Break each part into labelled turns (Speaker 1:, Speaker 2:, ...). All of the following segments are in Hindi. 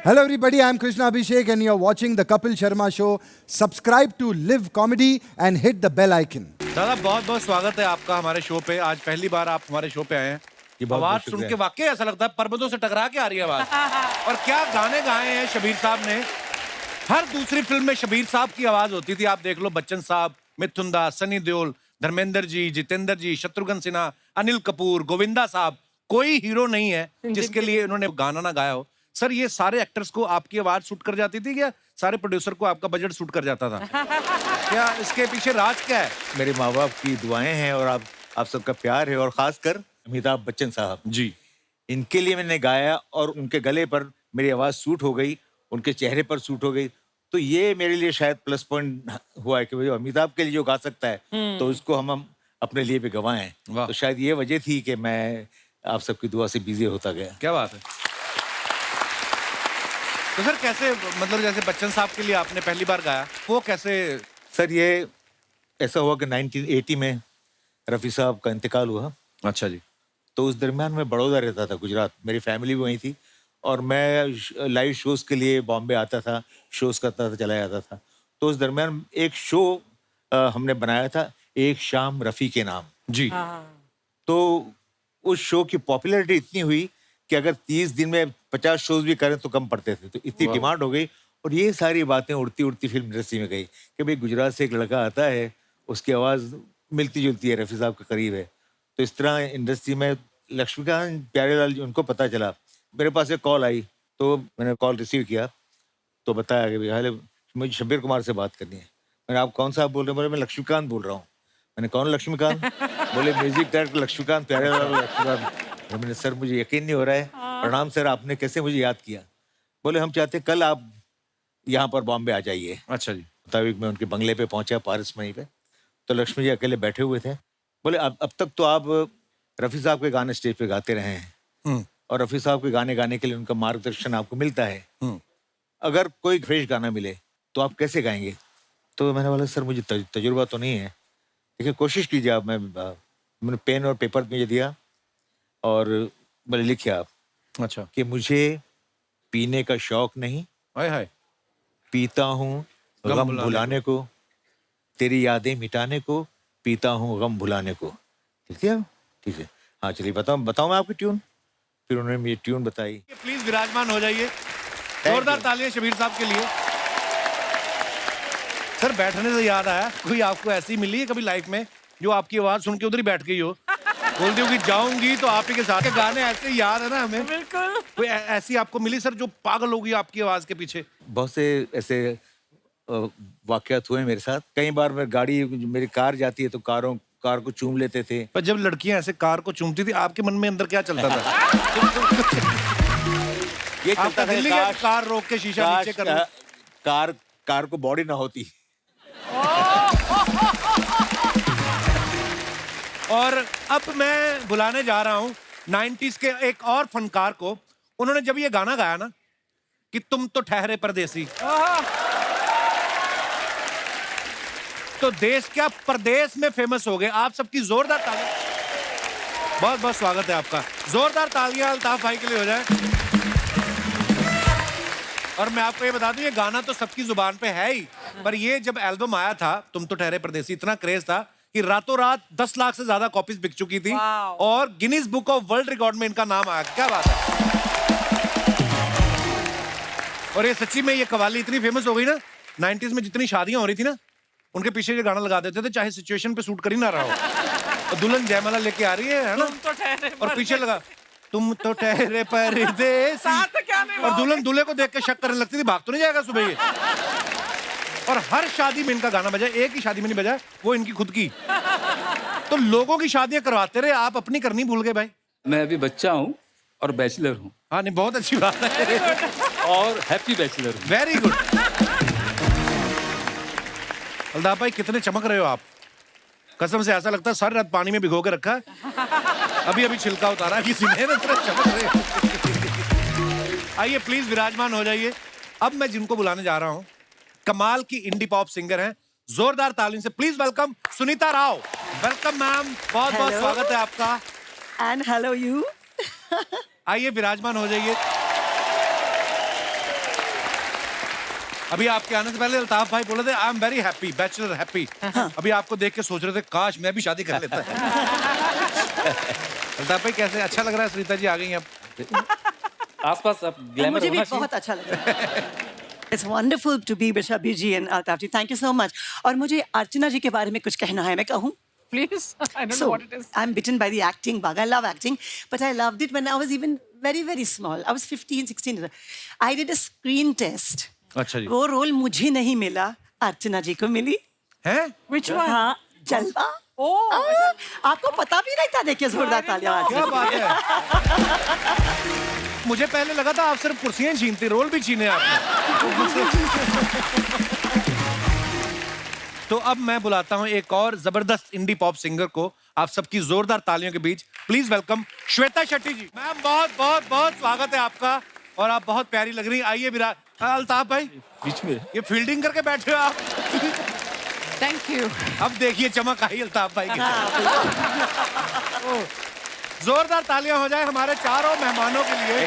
Speaker 1: Hello everybody, I'm Krishna Abhishek and you're watching the Kapil Sharma Show. Subscribe to Live Comedy and hit the bell icon.
Speaker 2: दादा बहुत बहुत स्वागत है आपका हमारे शो पे। आज पहली बार आप हमारे शो पे आए हैं। आवाज सुन के वाकई ऐसा लगता है पर्वतों से टकरा के आ रही है आवाज। और क्या गाने गाए हैं शबीर साहब ने। हर दूसरी फिल्म में शबीर साहब की आवाज होती थी। आप देख लो बच्चन साहब, मिथुन दास, सनी देओल, धर्मेंद्र जी, जितेंद्र जी, शत्रुघ्न सिन्हा, अनिल कपूर, गोविंदा साहब, कोई हीरो नहीं है जिसके लिए इन्होंने गाना ना गाया हो। सर ये सारे एक्टर्स को आपकी आवाज सूट कर जाती थी क्या सारे प्रोड्यूसर को आपका बजट सूट कर जाता था? क्या इसके पीछे राज क्या है?
Speaker 3: मेरे माँ बाप की दुआएं हैं और आप सबका प्यार है और खासकर अमिताभ बच्चन साहब
Speaker 2: जी,
Speaker 3: इनके लिए मैंने गाया और उनके गले पर मेरी आवाज सूट हो गई, उनके चेहरे पर सूट हो गई। तो ये मेरे लिए शायद प्लस पॉइंट हुआ है कि भाई अमिताभ के लिए जो गा सकता है तो उसको हम अपने लिए भी गवाएं। तो शायद ये वजह थी कि मैं आप सबकी दुआ से बिजी होता गया।
Speaker 2: क्या बात है। तो सर कैसे, मतलब जैसे बच्चन साहब के लिए आपने पहली बार गाया, वो कैसे?
Speaker 3: सर ये ऐसा हुआ कि 1980 में रफ़ी साहब का इंतकाल हुआ।
Speaker 2: अच्छा जी।
Speaker 3: तो उस दरमियान मैं बड़ौदा रहता था, गुजरात। मेरी फैमिली भी वहीं थी और मैं लाइव शोज़ के लिए बॉम्बे आता था, शोज़ करता था, चला जाता था। तो उस दरमियान एक शो हमने बनाया था, एक शाम रफ़ी के नाम
Speaker 2: जी।
Speaker 3: तो उस शो की पॉपुलैरिटी इतनी हुई कि अगर 30 दिन में 50 शोज़ भी करें तो कम पड़ते थे। तो इतनी डिमांड हो गई और ये सारी बातें उड़ती उड़ती फिल्म इंडस्ट्री में गई कि भाई गुजरात से एक लड़का आता है, उसकी आवाज़ मिलती जुलती है, रफ़ी साहब के करीब है। तो इस तरह इंडस्ट्री में लक्ष्मीकांत प्यारेलाल जी, उनको पता चला। मेरे पास एक कॉल आई तो मैंने कॉल रिसीव किया तो बताया कि भाई मुझे शब्बीर कुमार से बात करनी है। मैंने, आप कौन साहब बोल रहे हैं? बोले मैं लक्ष्मीकांत बोल रहा हूँ। मैंने, कौन लक्ष्मीकांत? बोले म्यूजिक डायरेक्टर लक्ष्मीकांत प्यारेलाल लक्ष्मीकांत। मैंने, सर मुझे यकीन नहीं हो रहा है, प्रणाम सर, आपने कैसे मुझे याद किया? बोले हम चाहते हैं कल आप यहाँ पर बॉम्बे आ जाइए।
Speaker 2: अच्छा जी।
Speaker 3: मुताबिक मैं उनके बंगले पे पहुंचा, पारस मई पे। तो लक्ष्मी जी अकेले बैठे हुए थे। बोले अब तक तो आप रफ़ी साहब के गाने स्टेज पे गाते रहे हैं और रफ़ी साहब के गाने गाने के लिए उनका मार्गदर्शन आपको मिलता है। अगर कोई फ्रेश गाना मिले तो आप कैसे गाएंगे? तो मैंने बोला सर मुझे तजुर्बा तो नहीं है, लेकिन कोशिश कीजिए आप। मैंने पेन और पेपर मुझे दिया और बोले लिखिए आप।
Speaker 2: अच्छा।
Speaker 3: कि मुझे पीने का शौक नहीं,
Speaker 2: हाय हाय,
Speaker 3: पीता हूँ गम भुलाने को, तेरी यादें मिटाने को, पीता हूँ गम भुलाने को। ठीक है, ठीक है। हाँ चलिए बताऊँ मैं आपकी ट्यून। फिर उन्होंने मुझे ट्यून बताई।
Speaker 2: प्लीज विराजमान हो जाइए। जोरदार तालियां शबीर साहब के लिए। सर बैठने से याद आया, कोई आपको ऐसी मिली है कभी लाइफ में जो आपकी आवाज सुन के उधर ही बैठ गई हो? बोलती होगी जाऊंगी तो आप ही के साथ। गाने ऐसे याद है ना हमें। बिल्कुल। कोई ऐसी आपको मिली सर जो पागल होगी आपकी आवाज के पीछे?
Speaker 3: बहुत से ऐसे वाकयात हुए मेरे साथ। कई बार मेरी कार जाती है तो कार को चूम लेते थे।
Speaker 2: पर जब लड़कियां ऐसे कार को चूमती थी, आपके मन में अंदर क्या चलता था?
Speaker 3: ये चलता था कि
Speaker 2: कार रोक के शीशा नीचे कर लो।
Speaker 3: कार को बॉडी ना होती।
Speaker 2: और अब मैं बुलाने जा रहा हूं 90s के एक और फनकार को। उन्होंने जब ये गाना गाया ना कि तुम तो ठहरे परदेसी, तो देश क्या परदेश में फेमस हो गए। आप सबकी जोरदार तालियां। बहुत बहुत स्वागत है आपका। जोरदार तालियां अल्ताफ भाई के लिए हो जाए। और मैं आपको ये बता दूं, ये गाना तो सबकी जुबान पे है ही, पर ये जब एल्बम आया था तुम तो ठहरे परदेसी, इतना क्रेज था कि रातों रात 10 लाख से ज्यादा कॉपीज बिक चुकी थी और Guinness book of world record में इनका नाम आया। क्या बात है। और ये सच्ची में ये कवाली इतनी फेमस हो गई ना, 90s में जितनी शादियां हो रही थी ना, उनके पीछे ये गाना लगा देते थे, चाहे सिचुएशन पे सूट कर ही ना रहा हो। और दुल्हन जयमाला लेके आ रही है ना, और पीछे लगा तुम तो ठहरे परदेसी, और दुल्हन दूल्हे को देख के शक करने लगती थी, भाग तो नहीं जाएगा सुबह ये। और हर शादी में इनका गाना बजा, एक ही शादी में नहीं बजा, वो इनकी खुद की। तो लोगों की शादियां करवाते रहे, आप अपनी करनी भूल गए भाई।
Speaker 4: मैं अभी बच्चा हूँ और बैचलर हूँ।
Speaker 2: हाँ नहीं, बहुत अच्छी बात है।
Speaker 4: और हैप्पी बैचलर हूँ।
Speaker 2: Very good. अल्ताफ भाई कितने चमक रहे हो आप, कसम से ऐसा लगता है सर रात पानी में भिगो के रखा है, अभी अभी छिलका उतारा है किसी ने, चमक रहे हो। आइए प्लीज विराजमान हो जाइए। अब मैं जिनको बुलाने जा रहा हूं, कमाल की इंडी पॉप सिंगर हैं। जोरदार तालियों से please welcome Sunita Rao. Welcome ma'am, बहुत बहुत स्वागत है आपका।
Speaker 5: And hello you.
Speaker 2: आइए विराजमान हो जाइए। अभी आपके आने से पहले अल्ताफ भाई बोले थे I am very happy, bachelor happy. अभी आपको देख के सोच रहे थे काश मैं भी शादी कर लेता। अल्ताफ भाई कैसे, अच्छा लग रहा है? सरिता जी आ गई अब।
Speaker 4: आसपास अब ग्लैमर
Speaker 5: मुझे भी
Speaker 4: होना चाहिए।
Speaker 5: बहुत अच्छा लग रहा है। It's wonderful to be with Shabir ji and Altaf ji. Thank you so much. और मुझे अर्चना जी के बारे में कुछ कहना है, मैं कहूँ?
Speaker 6: Please, I don't know
Speaker 5: So,
Speaker 6: what it is.
Speaker 5: I'm bitten by the acting bug. I love acting, but I loved it when I was even very, very small. I was 15, 16. I did a screen test.
Speaker 2: अच्छा जी।
Speaker 5: वो रोल मुझे नहीं मिला, अर्चना जी को मिली।
Speaker 2: हैं?
Speaker 6: Which one?
Speaker 5: हाँ, जलवा।
Speaker 6: Oh,
Speaker 5: आपको पता भी नहीं था, देखिए जोरदार तालियां।
Speaker 2: क्या बात है? मुझे पहले लगा था आप सिर्फ कुर्सियां छीनते, रोल भी छीने आपने। तो अब मैं बुलाता हूं एक और जबरदस्त इंडी पॉप सिंगर को, आप सबकी जोरदार तालियों के बीच please welcome Shweta Shetty ji. Ma'am बहुत बहुत बहुत स्वागत है आपका, और आप बहुत प्यारी लग रही हैं। आइए विराट। अल्ताफ भाई
Speaker 4: बीच में
Speaker 2: ये फील्डिंग करके बैठे हो आप।
Speaker 6: thank you.
Speaker 2: अब देखिए चमक आई अल्ताफ भाई की। ओह, जोरदार तालियां हो जाए हमारे चारों मेहमानों के लिए।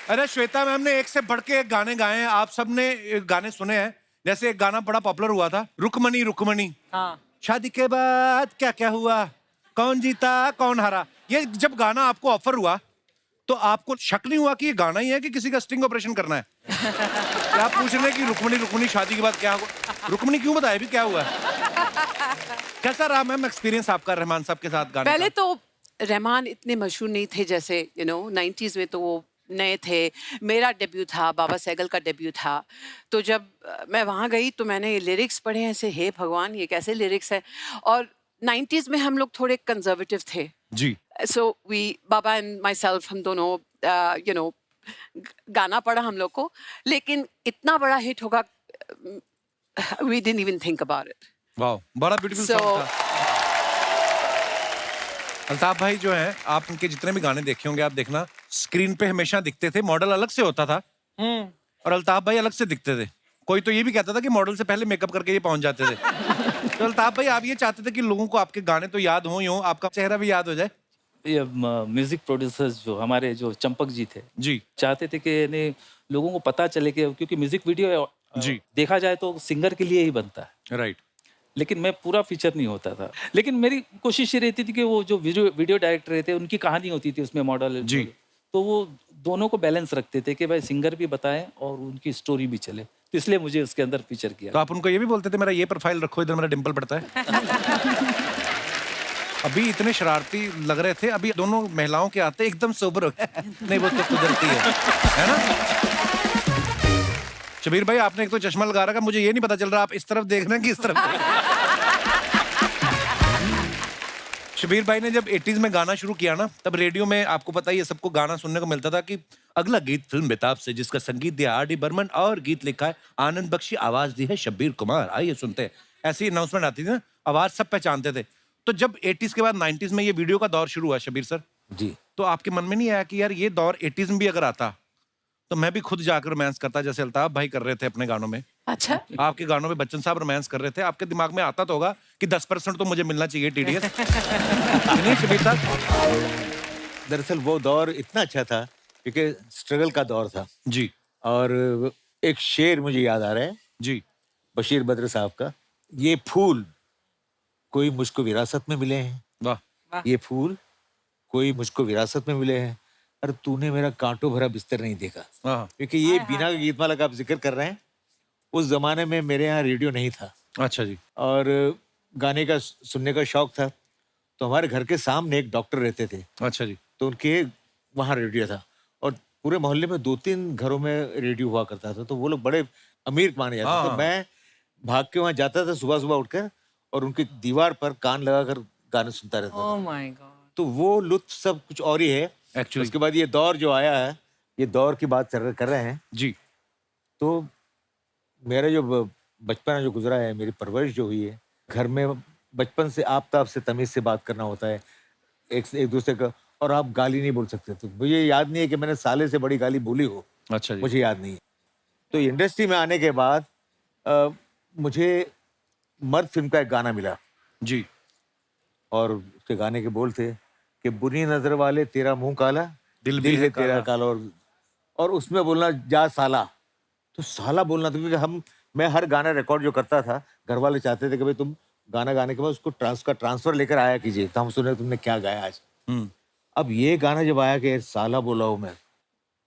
Speaker 2: अरे श्वेता मैम ने एक से बढ़ के एक गाने गाए हैं, आप सबने गाने सुने हैं। जैसे एक गाना बड़ा पॉपुलर हुआ था, रुकमणी रुकमणी।
Speaker 6: हाँ.
Speaker 2: शादी के बाद क्या क्या हुआ, कौन जीता कौन हारा। ये जब गाना आपको ऑफर हुआ तो आपको शक नहीं हुआ कि ये गाना ही है कि किसी का स्टिंग ऑपरेशन करना है? क्या आप पूछ रहे हैं कि रुकमणी रुकमणी शादी के बाद क्या हुआ? रुकमणी क्यों बताया भी क्या हुआ? कैसा रहा मैम एक्सपीरियंस आपका रहमान साहब के साथ गाने
Speaker 6: पहले
Speaker 2: का?
Speaker 6: तो रहमान इतने मशहूर नहीं थे, जैसे 90s में तो वो नए थे। मेरा डेब्यू था, बाबा सहगल का डेब्यू था। तो जब मैं वहाँ गई तो मैंने लिरिक्स पढ़े ऐसे, हे भगवान ये कैसे लिरिक्स है। और 90s में हम लोग थोड़े कंजर्वेटिव थे।
Speaker 2: जी।
Speaker 6: सो वी, बाबा एंड माई सेल्फ, हम दोनों गाना पढ़ा हम लोग को, लेकिन इतना बड़ा हिट होगा we didn't even think about it.
Speaker 2: वाह, बड़ा ब्यूटीफुल
Speaker 6: So-
Speaker 2: सॉन्ग था। अल्ताफ भाई जो हैं, आप उनके जितने भी गाने देखे होंगे, आप देखना स्क्रीन पे हमेशा दिखते थे, मॉडल अलग से होता था और अल्ताफ भाई अलग से दिखते थे। कोई तो ये भी कहता था कि मॉडल से पहले मेकअप करके ये पहुंच जाते थे। तो अल्ताफ भाई आप ये चाहते थे कि लोगों को आपके गाने तो याद हो ही हो, आपका चेहरा भी याद हो जाए।
Speaker 4: ये म्यूजिक प्रोड्यूसर्स जो हमारे जो चंपक जी थे
Speaker 2: जी
Speaker 4: चाहते थे कि लोगों को पता चले कि क्योंकि म्यूजिक वीडियो
Speaker 2: जी।
Speaker 4: देखा जाए तो सिंगर के लिए ही बनता है,
Speaker 2: राइट।
Speaker 4: लेकिन मैं पूरा फीचर नहीं होता था। लेकिन मेरी कोशिश ये रहती थी कि वो जो वीडियो डायरेक्टर रहते उनकी कहानी होती थी उसमें मॉडल
Speaker 2: जी।
Speaker 4: तो वो दोनों को बैलेंस रखते थे कि भाई सिंगर भी बताएं और उनकी स्टोरी भी चले, तो इसलिए मुझे उसके अंदर फीचर किया।
Speaker 2: तो आप उनको ये भी बोलते थे मेरा ये प्रोफाइल रखो, इधर मेरा डिंपल पड़ता है। अभी इतने शरारती लग रहे थे, अभी दोनों महिलाओं के आते एकदम सोबर हो गए। नहीं वो तो कुदरती है ना? शबीर भाई आपने एक तो चश्मा लगा रखा, मुझे ये नहीं पता चल रहा आप इस तरफ देख रहे हैं कि इस तरफ देख रहे हैं। शबीर भाई ने जब 80s में गाना शुरू किया ना, तब रेडियो में आपको पता ही है सबको गाना सुनने को मिलता था कि अगला गीत फिल्म बेताब से, जिसका संगीत दिया आर डी बर्मन और गीत लिखा है आनंद बख्शी, आवाज दी है शब्बीर कुमार। आइए सुनते हैं। ऐसी अनाउंसमेंट आती थी ना, आवाज सब पहचानते थे। तो जब 80s के बाद 90s में ये वीडियो का दौर शुरू हुआ शबीर सर,
Speaker 3: जी।
Speaker 2: तो आपके मन में नहीं आया कि यार ये दौर 80s में भी अगर आता तो मैं भी खुद जाकर रोमांस करता, जैसे अल्ताफ भाई कर रहे थे अपने गानों में?
Speaker 6: अच्छा,
Speaker 2: आपके गानों में बच्चन साहब रोमांस कर रहे थे, आपके दिमाग में आता तो होगा कि 10% तो मुझे मिलना चाहिए टीडीएस। नहीं शबीर साहब?
Speaker 3: दरअसल वो दौर इतना अच्छा था क्योंकि स्ट्रगल का दौर था।
Speaker 2: जी
Speaker 3: और एक शेर मुझे याद आ रहा है
Speaker 2: जी।
Speaker 3: बशीर बद्र साहब का, ये फूल कोई मुझको विरासत में मिले हैं,
Speaker 2: वाह।
Speaker 3: ये फूल कोई मुझको विरासत में मिले हैं, अरे तूने मेरा कांटों भरा बिस्तर नहीं देखा।
Speaker 2: हाँ।
Speaker 3: क्योंकि ये बिना गीतमाला का आप जिक्र कर रहे हैं, उस जमाने में मेरे यहाँ रेडियो नहीं था
Speaker 2: अच्छा जी।
Speaker 3: और गाने का सुनने का शौक था। तो हमारे घर के सामने एक डॉक्टर रहते थे,
Speaker 2: अच्छा जी।
Speaker 3: तो उनके वहाँ रेडियो था और पूरे मोहल्ले में 2-3 घरों में रेडियो हुआ करता था। तो वो लोग बड़े अमीर माने जाते।
Speaker 2: हाँ।
Speaker 3: तो मैं भाग के वहाँ जाता था सुबह सुबह उठकर और उनकी दीवार पर कान लगाकर गाने सुनता रहता था।
Speaker 6: oh my god.
Speaker 3: तो वो लुत्फ सब कुछ और ही है।
Speaker 2: Actually.
Speaker 3: उसके बाद ये दौर जो आया है, ये दौर की बात कर रहे हैं,
Speaker 2: जी
Speaker 3: तो मेरा जो बचपन जो गुजरा है, मेरी परवरिश जो हुई है, घर में बचपन से आपताप से तमीज से बात करना होता है एक दूसरे का, और आप गाली नहीं बोल सकते। तो मुझे याद नहीं है कि मैंने साले से बड़ी गाली बोली हो,
Speaker 2: अच्छा जी।
Speaker 3: मुझे याद नहीं है। तो इंडस्ट्री में आने के बाद मुझे मर्द फिल्म का एक गाना मिला
Speaker 2: जी।
Speaker 3: और उसके गाने के बोल थे कि बुरी नजर वाले तेरा मुंह काला,
Speaker 2: दिल
Speaker 3: दिल
Speaker 2: भी
Speaker 3: है तेरा काला। और उसमें बोलना जा साला, तो साला बोलना था, क्योंकि मैं हर गाना रिकॉर्ड जो करता था, घर वाले चाहते थे कि भाई तुम गाना गाने के बाद उसको ट्रांसफर लेकर आया कीजिए, तो हम सुने तुमने क्या गाया आज। अब ये गाना जब आया कि साला बोला हूँ मैं,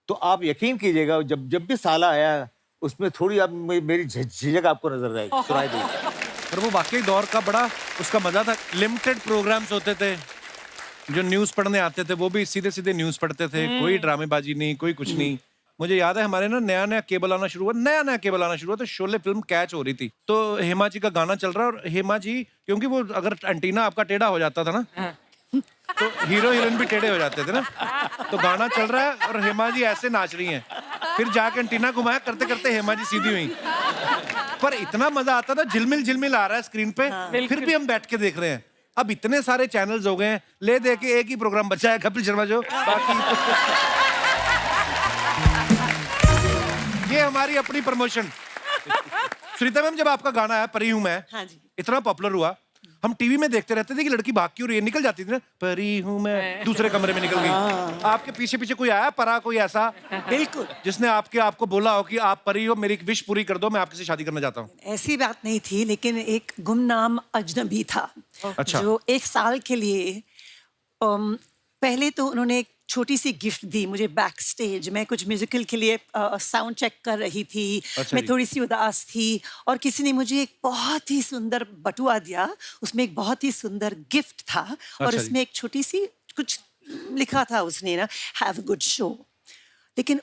Speaker 3: तो आप यकीन कीजिएगा जब भी साला आया उसमें थोड़ी आप मेरी झिझक आपको नजर आएगी, सुनाई देगी।
Speaker 2: पर वो वाकई दौर का बड़ा उसका मजा था। लिमिटेड प्रोग्राम्स होते थे, जो न्यूज पढ़ने आते थे वो भी सीधे सीधे न्यूज पढ़ते थे, कोई ड्रामेबाजी नहीं, कोई कुछ नहीं। मुझे याद है हमारे ना नया केबल आना शुरू हुआ, तो शोले फिल्म कैच हो रही थी, तो हेमा जी का गाना चल रहा है, और हेमा जी, क्योंकि वो अगर एंटीना आपका टेढ़ा हो जाता था ना, तो हीरो हीरोइन भी टेढ़े हो जाते थे ना, तो गाना चल रहा है और हेमा जी ऐसे नाच रही हैं, फिर जाके एंटीना घुमाया, करते करते हेमा जी सीधी हुई। पर इतना मजा आता था, झिलमिल झिलमिल आ रहा है स्क्रीन पे, फिर भी हम बैठ के देख रहे हैं। अब इतने सारे चैनल्स हो गए हैं, ले दे के एक ही प्रोग्राम बचा है, कपिल शर्मा जो, बाकी ये हमारी अपनी प्रमोशन। सुनीता मैम, जब आपका गाना आया परी हूं मैं,
Speaker 5: हाँ जी।
Speaker 2: इतना पॉपुलर हुआ, हम टीवी में देखते रहते थे कि लड़की भाग क्यों रही है, निकल जाती थी ना, परी हूं मैं, दूसरे कमरे में निकल गई। आपके पीछे पीछे कोई आया परा, कोई ऐसा
Speaker 5: बिल्कुल।
Speaker 2: जिसने आपको बोला हो कि आप परी हो, मेरी एक विश पूरी कर दो, मैं आपसे शादी करना चाहता हूँ?
Speaker 5: ऐसी बात नहीं थी, लेकिन एक गुमनाम अजनबी था।
Speaker 2: अच्छा।
Speaker 5: जो 1 साल के लिए पहले तो उन्होंने एक छोटी सी गिफ्ट दी मुझे बैक स्टेज। मैं कुछ म्यूजिकल के लिए साउंड चेक कर रही थी।
Speaker 2: अच्छा
Speaker 5: मैं
Speaker 2: जी।
Speaker 5: थोड़ी सी उदास थी और किसी ने मुझे एक बहुत ही सुंदर बटुआ दिया, उसमें एक बहुत ही सुंदर गिफ्ट था और
Speaker 2: अच्छा जी।
Speaker 5: उसमें एक छोटी सी कुछ लिखा था उसने ना, हैव अ गुड शो। लेकिन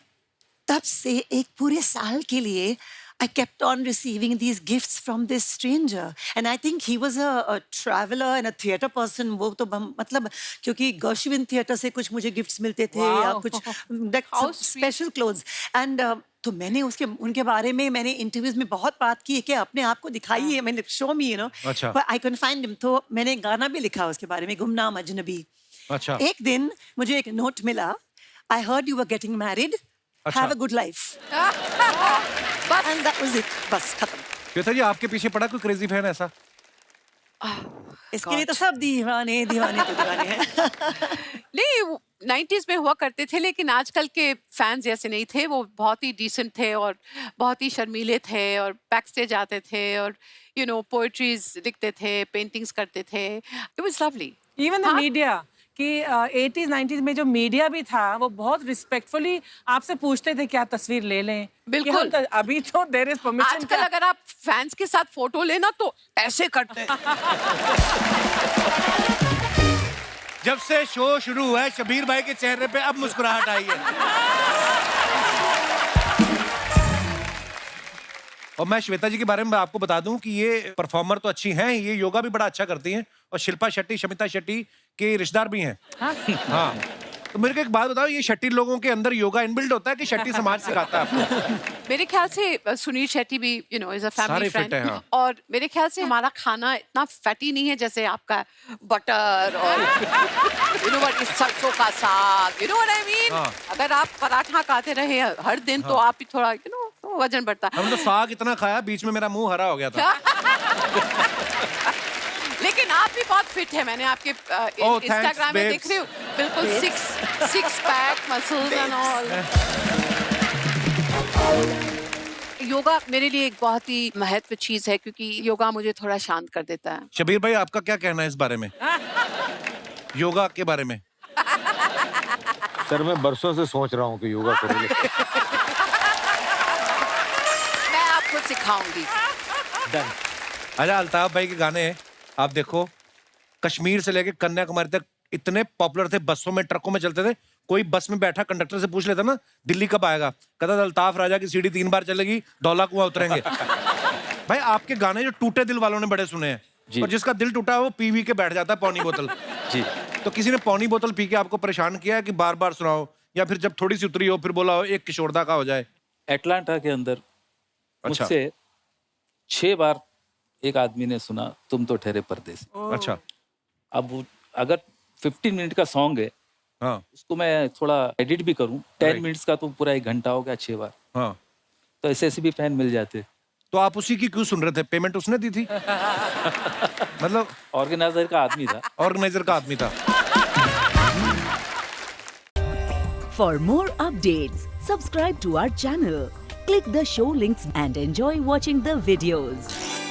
Speaker 5: तब से एक पूरे साल के लिए I kept on receiving these gifts from this stranger, and I think he was a traveler and a theatre person. वो तो मतलब क्योंकि गर्शविन थिएटर से कुछ मुझे गिफ्ट्स मिलते थे या
Speaker 6: Wow.
Speaker 5: कुछ
Speaker 6: How sweet.
Speaker 5: Special clothes and तो मैंने उनके बारे में मैंने इंटरव्यूज में बहुत बात की है कि अपने आप को दिखाइए, मैंने शो मी
Speaker 2: अच्छा।
Speaker 5: but I couldn't find him, तो मैंने गाना भी लिखा उसके बारे में, गुमनाम अजनबी।
Speaker 2: अच्छा।
Speaker 5: एक दिन मुझे एक नोट मिला, I heard you were getting married,
Speaker 2: अच्छा।
Speaker 5: have a good life, and that was it, बस खत्म।
Speaker 2: श्वेता जी, आपके पीछे पड़ा कोई क्रेजी फैन ऐसा?
Speaker 5: इसके लिए तो सब दीवाने दीवाने तो दीवाने हैं।
Speaker 6: नहीं, 90s में हुआ करते थे, लेकिन आजकल के फैंस जैसे नहीं थे। वो बहुत ही डिसेंट थे और बहुत ही शर्मीले थे और बैक स्टेज आते थे और पोएट्रीज लिखते थे, पेंटिंग्स करते थे। It was lovely.
Speaker 7: Even the media कि 80s 90s में जो मीडिया भी था वो बहुत रिस्पेक्टफुली आपसे पूछते थे क्या तस्वीर ले लें।
Speaker 6: बिल्कुल।
Speaker 7: कि हम अभी तो देयर इज परमिशन।
Speaker 6: आजकल अगर आप फैंस के साथ फोटो लेना तो ऐसे करते हैं।
Speaker 2: जब से शो शुरू हुआ है, शबीर भाई के चेहरे पे अब मुस्कुराहट आई है। और मैं श्वेता जी के बारे में आपको बता दूं कि ये परफॉर्मर तो अच्छी हैं, ये योगा भी बड़ा अच्छा करती हैं, और शिल्पा शेट्टी, शमिता शेट्टी के रिश्तेदार भी हैं। हाँ। तो मेरे को एक बात बताओ, ये शेट्टी लोगों के अंदर योगा इनबिल्ट होता है कि शेट्टी समाज सिखाता है आपको?
Speaker 6: मेरे ख्याल से सुनील शेट्टी भी इज अ फैमिली
Speaker 2: सारे fit हैं,
Speaker 6: फ्रेंड।
Speaker 2: हाँ।
Speaker 6: और मेरे ख्याल से हमारा खाना इतना फैटी नहीं है जैसे आपका बटर और सरसों का साग, व्हाट आई मीन।
Speaker 2: हाँ।
Speaker 6: अगर आप पराठा खाते रहे हर दिन तो आप ही थोड़ा वजन बढ़ता।
Speaker 2: हमने तो साग इतना खाया, बीच में मेरा मुंह हरा हो गया था।
Speaker 6: लेकिन आप भी बहुत फिट है, मैंने आपके
Speaker 2: Oh, thanks,
Speaker 6: इंस्टाग्राम में
Speaker 2: babes.
Speaker 6: देख रही हूँ, बिल्कुल six pack muscles and all. Yoga मेरे लिए एक बहुत ही महत्व चीज है, क्योंकि योगा मुझे थोड़ा शांत कर देता है।
Speaker 2: शबीर भाई, आपका क्या कहना है इस बारे में, योगा के बारे में?
Speaker 3: सर मैं बरसों से सोच रहा हूँ कि योगा करूँ।
Speaker 6: मैं आपको सिखाऊंगी।
Speaker 2: अच्छा, अल्ताफ भाई के गाने आप देखो, कश्मीर से लेके कन्याकुमारी तक इतने पॉपुलर थे, बसों में ट्रकों में चलते थे। कोई बस में बैठा कंडक्टर से पूछ लेता ना दिल्ली कब आएगा, कहता था अल्ताफ राजा की सीढ़ी 3 बार चलेगी, धौला कुआं उतरेंगे। भाई आपके गाने जो टूटे दिल वालों ने बड़े सुने हैं,
Speaker 4: जी।
Speaker 2: और जिसका दिल टूटा है वो पी के बैठ जाता है पौनी बोतल।
Speaker 4: जी।
Speaker 2: तो किसी ने पौनी बोतल पी के आपको परेशान किया है कि बार बार सुनाओ, या फिर जब थोड़ी सी उतरी हो फिर बोला हो एक किशोरदा का हो जाए?
Speaker 4: एटलांटा के अंदर
Speaker 2: अच्छा।
Speaker 4: मुझसे 6 बार एक आदमी ने सुना तुम तो ठहरे परदेसी।
Speaker 2: अच्छा।
Speaker 4: अब अगर 15 मिनट का सॉन्ग है,
Speaker 2: हाँ
Speaker 4: उसको मैं थोड़ा एडिट भी करूं, 10
Speaker 2: Right.
Speaker 4: मिनट्स का तो पूरा 1 घंटा हो गया 6 बार।
Speaker 2: हाँ।
Speaker 4: तो ऐसे भी फैन मिल जाते।
Speaker 2: तो आप उसी की क्यों सुन रहे थे? पेमेंट उसने दी थी? मतलब
Speaker 4: ऑर्गेनाइजर का आदमी था।
Speaker 2: ऑर्गेनाइजर का आदमी था।
Speaker 8: For more updates, subscribe to our channel, click the show links and enjoy watching the videos.